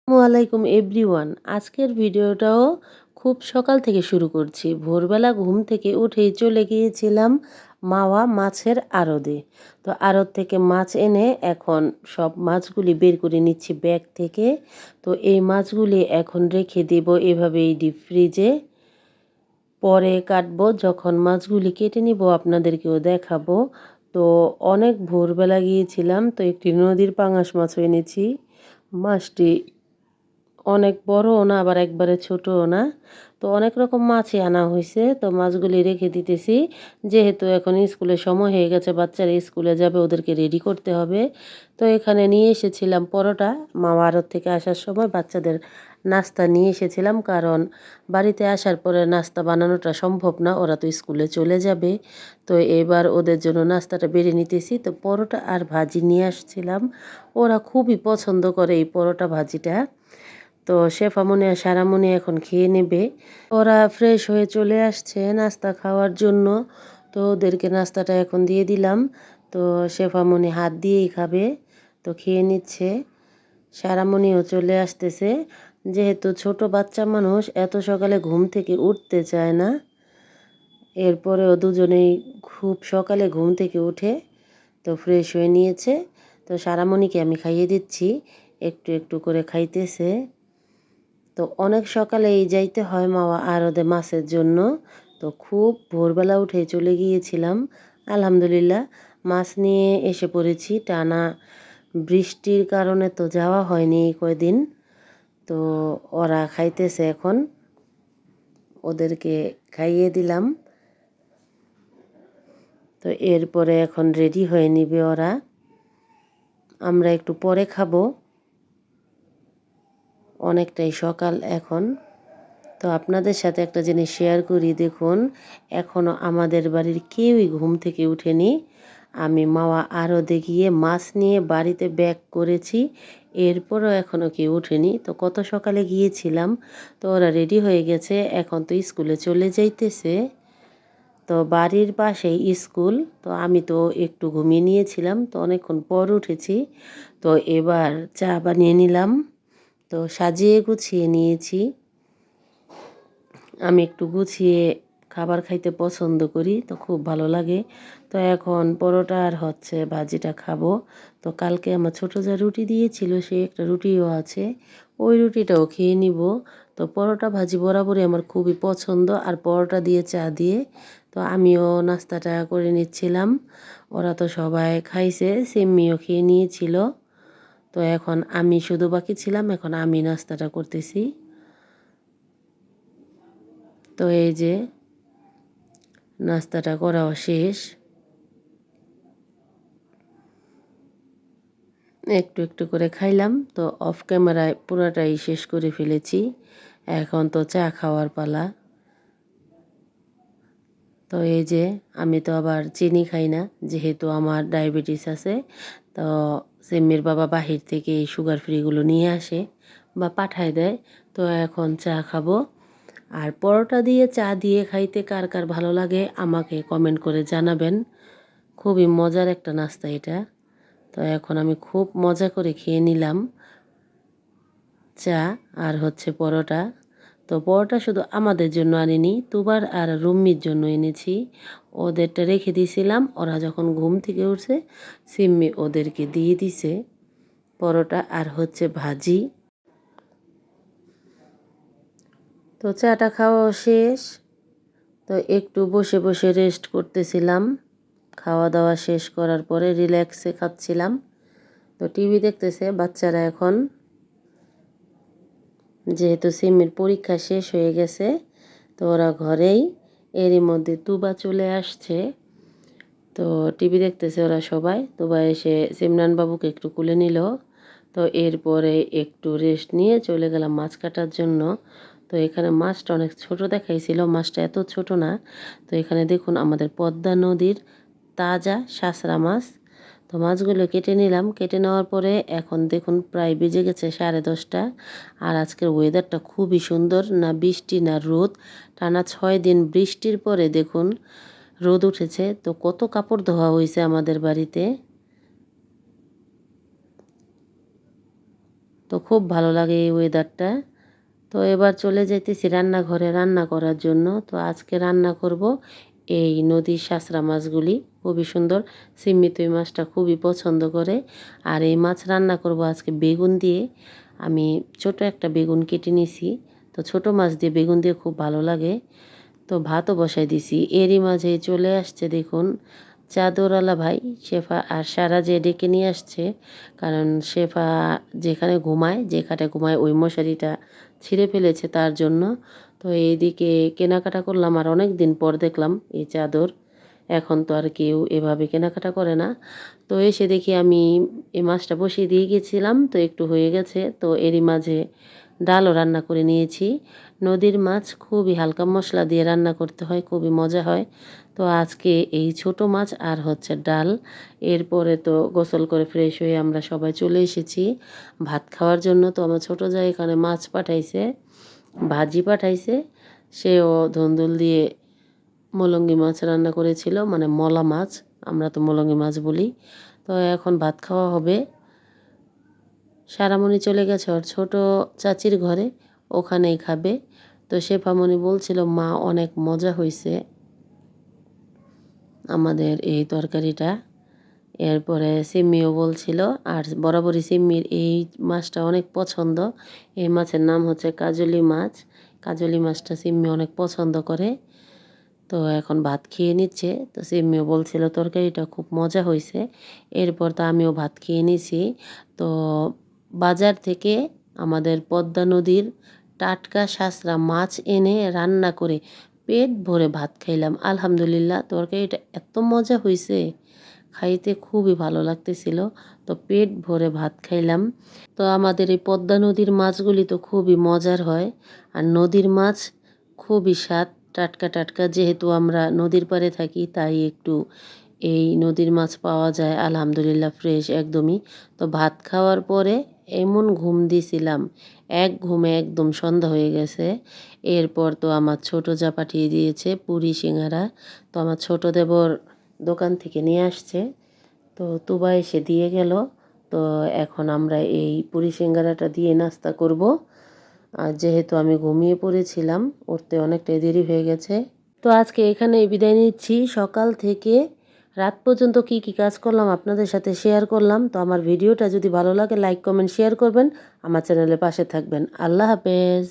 আসসালামু আলাইকুম এভরিওয়ান। আজকের ভিডিওটাও খুব সকাল থেকে শুরু করছি। ভোরবেলা ঘুম থেকে উঠেই চলে গিয়েছিলাম মাওয়া মাছের আড়তে। তো আড়ত থেকে মাছ এনে এখন সব মাছগুলি বের করে নিচ্ছি ব্যাগ থেকে। তো এই মাছগুলি এখন রেখে দেব এভাবেই ডিপ ফ্রিজে। পরে কাটবো, যখন মাছগুলি কেটে নিব আপনাদেরকেও দেখাবো। তো অনেক ভোরবেলা গিয়েছিলাম, তো একটি নদীর পাঙাশ মাছও এনেছি। মাছটি অনেক বড়ও না আবার একবারে ছোটও না। তো অনেক রকম মাছই আনা হয়েছে। তো মাছগুলি রেখে দিতেছি, যেহেতু এখন স্কুলের সময় হয়ে গেছে, বাচ্চারা স্কুলে যাবে, ওদেরকে রেডি করতে হবে। তো এখানে নিয়ে এসেছিলাম পরোটা। মামা আড়ত থেকে আসার সময় বাচ্চাদের নাস্তা নিয়ে এসেছিলাম, কারণ বাড়িতে আসার পরে নাস্তা বানানোটা সম্ভব না, ওরা তো স্কুলে চলে যাবে। তো এবার ওদের জন্য নাস্তাটা বেড়ে নিতেছি। তো পরোটা আর ভাজি নিয়ে আসছিলাম, ওরা খুবই পছন্দ করে এই পরোটা ভাজিটা। তো শেফামণি আর সারামণি এখন খেয়ে নেবে। ওরা ফ্রেশ হয়ে চলে আসছে নাস্তা খাওয়ার জন্য। তো ওদেরকে নাস্তাটা এখন দিয়ে দিলাম। তো শেফামণি হাত দিয়েই খাবে, তো খেয়ে নিচ্ছে। সারামণিও চলে আসতেছে। যেহেতু ছোট বাচ্চা মানুষ, এত সকালে ঘুম থেকে উঠতে চায় না। এরপরেও দুজনেই খুব সকালে ঘুম থেকে উঠে তো ফ্রেশ হয়ে নিয়েছে। তো সারামণিকে আমি খাইয়ে দিচ্ছি, একটু একটু করে খাইতেছে। তো অনেক সকালেই যাইতে হয় মাওয়া আড়তে মাছের জন্য। তো খুব ভোরবেলা উঠে চলে গিয়েছিলাম। আলহামদুলিল্লাহ মাছ নিয়ে এসে পড়েছি। টানা বৃষ্টির কারণে তো যাওয়া হয়নি এই কয়দিন। তো ওরা খাইতেছে এখন, ওদেরকে খাইয়ে দিলাম। তো এরপরে এখন রেডি হয়ে নিবে ওরা, আমরা একটু পরে খাবো। অনেকটাই সকাল এখন। তো আপনাদের সাথে একটা জিনিস শেয়ার করি, দেখুন এখনও আমাদের বাড়ির কেউই ঘুম থেকে উঠেনি। আমি মাওয়া আড়তে গিয়ে মাছ নিয়ে বাড়িতে ব্যাক করেছি, এরপরও এখনও কেউ উঠেনি। তো কত সকালে গিয়েছিলাম, তো ওরা রেডি হয়ে গেছে, এখন তো স্কুলে চলে যাইতেছে। তো বাড়ির পাশেই স্কুল। তো আমি তো একটু ঘুমিয়ে নিয়েছিলাম, তো অনেকক্ষণ পর উঠেছি। তো এবার চা বানিয়ে নিলাম, তো সাজিয়ে গুছিয়ে নিয়েছি। আমি একটু গুছিয়ে খাবার খাইতে পছন্দ করি, তো খুব ভালো লাগে। তো এখন পরোটা আর হচ্ছে ভাজিটা খাবো। তো কালকে আমার ছোটো যা রুটি দিয়েছিল, সে একটা রুটিও আছে, ওই রুটিটাও খেয়ে নিব। তো পরোটা ভাজি বরাবরই আমার খুবই পছন্দ, আর পরোটা দিয়ে চা দিয়ে। তো আমিও নাস্তাটা করে নিচ্ছিলাম। ওরা তো সবাই খাইছে, সিম্মিও খেয়ে নিয়েছিল। তো এখন আমি শুধু বাকি ছিলাম, এখন আমি নাস্তাটা করতেছি। তো এই যে নাস্তাটা করাও শেষ, একটু একটু করে খাইলাম। তো অফ ক্যামেরায় পুরোটাই শেষ করে ফেলেছি। এখন তো চা খাওয়ার পালা। তো এই যে আমি তো আবার চিনি খাই না, যেহেতু আমার ডায়াবেটিস আছে। তো সিম্মির বাবা বাহির থেকে এই সুগার ফ্রিগুলো নিয়ে আসে বা পাঠায় দেয়। তো এখন চা খাবো। আর পরোটা দিয়ে চা দিয়ে খাইতে কার কার ভালো লাগে আমাকে কমেন্ট করে জানাবেন। খুবই মজার একটা নাস্তা এটা। তো এখন আমি খুব মজা করে খেয়ে নিলাম চা আর হচ্ছে পরোটা। তো পরোটা শুধু আমাদের জন্য আনিনি, তুবার আর রুম্মির জন্য এনেছি। ওদেরটা রেখে দিয়েছিলাম, ওরা যখন ঘুম থেকে উঠছে সিম্মি ওদেরকে দিয়ে দিছে পরোটা আর হচ্ছে ভাজি। তো চাটা খাওয়া শেষ। তো একটু বসে বসে রেস্ট করতেছিলাম। খাওয়া দাওয়া শেষ করার পরে রিল্যাক্সে খাচ্ছিলাম। তো টিভি দেখতেছে বাচ্চারা এখন, যেহেতু সিমির পরীক্ষা শেষ হয়ে গেছে। তো ওরা ঘরেই, এরই মধ্যে তুবা চলে আসছে। তো টিভি দেখতেছে ওরা সবাই। তুবা এসে সিমরান বাবুকে একটু কোলে নিল। তো এরপরে একটু রেস্ট নিয়ে চলে গেলাম মাছ কাটার জন্য। তো এখানে মাছটা অনেক ছোট দেখাইছিল, মাছটা এত ছোট না। তো এখানে দেখুন আমাদের পদ্মা নদীর তাজা শাসরা মাছ। তো মাছগুলো কেটে নিলাম, কেটে নেওয়ার পরে এখন দেখুন প্রায় বেজে গেছে 10:30। আর আজকের ওয়েদারটা খুবই সুন্দর, না বৃষ্টি না রোদ। টানা 6 দিন বৃষ্টির পরে দেখুন রোদ উঠেছে। তো কত কাপড় ধোয়া হয়েছে আমাদের বাড়িতে। তো খুব ভালো লাগে এই ওয়েদারটা। তো এবার চলে যাইতেছি রান্নাঘরে রান্না করার জন্য। তো আজকে রান্না করব এই নদীর শাসরা মাছগুলি, খুবই সুন্দর। সিম্মি তো এই মাছটা খুবই পছন্দ করে। আর এই মাছ রান্না করব আজকে বেগুন দিয়ে। আমি ছোট একটা বেগুন কেটে নিছি। তো ছোট মাছ দিয়ে বেগুন দিয়ে খুব ভালো লাগে। তো ভাতও বসাই দিছি। এরই মাঝে চলে আসছে দেখুন চাদরওয়ালা ভাই, শেফা আর সারা যে ডেকে নিয়ে আসছে। কারণ শেফা যেখানে ঘুমায়, যে খাটে ঘুমায়, ওই মশারিটা ছিঁড়ে ফেলেছে তার জন্য। তো এইদিকে কেনাকাটা করলাম, আর অনেক দিন পর দেখলাম এই চাদর। এখন তো আর কেউ এভাবে কেনাকাটা করে না। তো এসে দেখি আমি এই মাছটা বসিয়ে দিয়ে গেছিলাম, তো একটু হয়ে গেছে। তো এরই মাঝে ডালও রান্না করে নিয়েছি। নদীর মাছ খুবই হালকা মশলা দিয়ে রান্না করতে হয়, খুবই মজা হয়। তো আজকে এই ছোট মাছ আর হচ্ছে ডাল। এরপরে তো গোসল করে ফ্রেশ হয়ে আমরা সবাই চলে এসেছি ভাত খাওয়ার জন্য। তো আমার ছোটো জায়গা এখানে মাছ পাঠাইছে, ভাজি পাঠাইছে। সেও ধুন্দুল দিয়ে মলঙ্গি মাছ রান্না করেছিল, মানে মলা মাছ, আমরা তো মলঙ্গি মাছ বলি। তো এখন ভাত খাওয়া হবে। সারামণি চলে গেছে ওর ছোট চাচির ঘরে, ওখানেই খাবে। তো শেফামণি বলছিল মা অনেক মজা হয়েছে আমাদের এই তরকারিটা। এরপরে সিম্মিও বলছিল, আর বরাবরই সিম্মির এই মাছটা অনেক পছন্দ। এই মাছের নাম হচ্ছে কাজলি মাছ। কাজলি মাছটা সিম্মি অনেক পছন্দ করে। তো এখন ভাত খেয়ে নিচ্ছে। তো সিম্মিও বলছিল তরকারিটা খুব মজা হয়েছে। এরপর তো আমিও ভাত খেয়ে নিছি। তো বাজার থেকে আমাদের পদ্মা নদীর টাটকা শাসরা মাছ এনে রান্না করে পেট ভরে ভাত খাইলাম। আলহামদুলিল্লাহ, তরকারিটা এত মজা হয়েছে, খাইতে খুবই ভালো লাগতেছিল। তো পেট ভরে ভাত খাইলাম। তো আমাদের এই পদ্মা নদীর মাছগুলি তো খুবই মজার হয়। আর নদীর মাছ খুবই স্বাদ, টাটকা টাটকা। যেহেতু আমরা নদীর পাড়ে থাকি, তাই একটু এই নদীর মাছ পাওয়া যায় আলহামদুলিল্লাহ ফ্রেশ একদমই। তো ভাত খাওয়ার পরে এমন ঘুম দিছিলাম, এক ঘুমে একদম সন্ধ্যা হয়ে গেছে। এরপর তো আমার ছোটো যা পাঠিয়ে দিয়েছে পুরি সিঙ্গারা। তো আমার ছোটো দেবর দোকান থেকে নিয়ে আসছে, তো তুবা এসে দিয়ে গেল। তো এখন আমরা এই পুরি সিঙ্গারাটা দিয়ে নাস্তা করব। আর যেহেতু আমি ঘুমিয়ে পড়েছিলাম, উঠতে অনেকটাই দেরি হয়ে গেছে। তো আজকে এখানেই বিদায় নিচ্ছি। সকাল থেকে রাত পর্যন্ত কি কি কাজ করলাম আপনাদের সাথে শেয়ার করলাম। তো আমার ভিডিওটা যদি ভালো লাগে লাইক কমেন্ট শেয়ার করবেন, আমার চ্যানেলের পাশে থাকবেন। আল্লাহ হাফেজ।